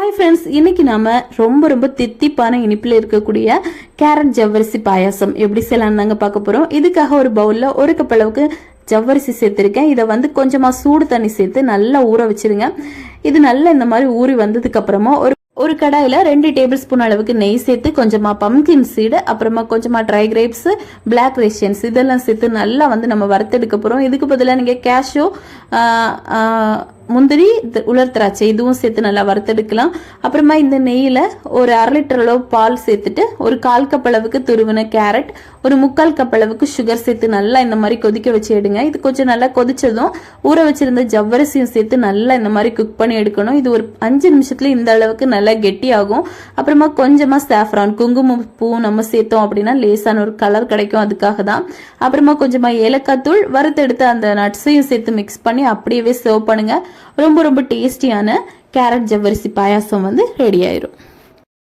Hi friends, இன்னைக்கு நாம ரொம்ப தித்திப்பான இனிப்பில் இருக்கக்கூடிய கேரட் ஜவ்வரிசி பாயாசம் எப்படி செய்யலாம் தாங்க பார்க்க போறோம். இதுக்காக ஒரு பவுல்ல 1 கப் அளவுக்கு ஜவ்வரிசி சேர்த்திருக்கேன். இதை கொஞ்சமா சூடு தண்ணி சேர்த்து நல்லா ஊற வச்சிருங்க. இது நல்லா இந்த மாதிரி ஊறி வந்ததுக்கு அப்புறமா ஒரு கடாயில 2 டேபிள் ஸ்பூன் அளவுக்கு நெய் சேர்த்து கொஞ்சமா பம்கின் சீடு, அப்புறமா கொஞ்சமா ட்ரை கிரேப்ஸ், பிளாக் ரேஷன்ஸ் இதெல்லாம் சேர்த்து நல்லா நம்ம வறுத்தெடுக்க போறோம். இதுக்கு பதிலாக நீங்க கேஷ்யூ, முந்திரி, உலர் திராட்சை இதுவும் சேர்த்து நல்லா வறுத்தெடுக்கலாம். அப்புறமா இந்த நெய்யில ஒரு 1/2 லிட்டர் அளவு பால் சேர்த்துட்டு ஒரு 1/4 கப் அளவுக்கு துருவின கேரட், ஒரு 3/4 கப் அளவுக்கு சுகர் சேர்த்து நல்லா இந்த மாதிரி கொதிக்க வச்சு எடுங்க. இது கொஞ்சம் நல்லா கொதிச்சதும் ஊற வச்சிருந்த ஜவ்வரிசியும் சேர்த்து நல்லா இந்த மாதிரி குக் பண்ணி எடுக்கணும். இது ஒரு 5 நிமிஷத்துல இந்த அளவுக்கு நல்லா கெட்டி ஆகும். அப்புறமா கொஞ்சமா சாஃப்ரான், குங்குமப்பூ நம்ம சேர்த்தோம் அப்படின்னா லேசான ஒரு கலர் கிடைக்கும், அதுக்காக தான். அப்புறமா கொஞ்சமா ஏலக்காய் தூள், வறுத்தெடுத்த அந்த நட்ஸையும் சேர்த்து மிக்ஸ் பண்ணி அப்படியே சர்வ் பண்ணுங்க. ரொம்ப டேஸ்டியான கேரட் ஜவ்வரிசி பாயாசம் ரெடி ஆயிரும்.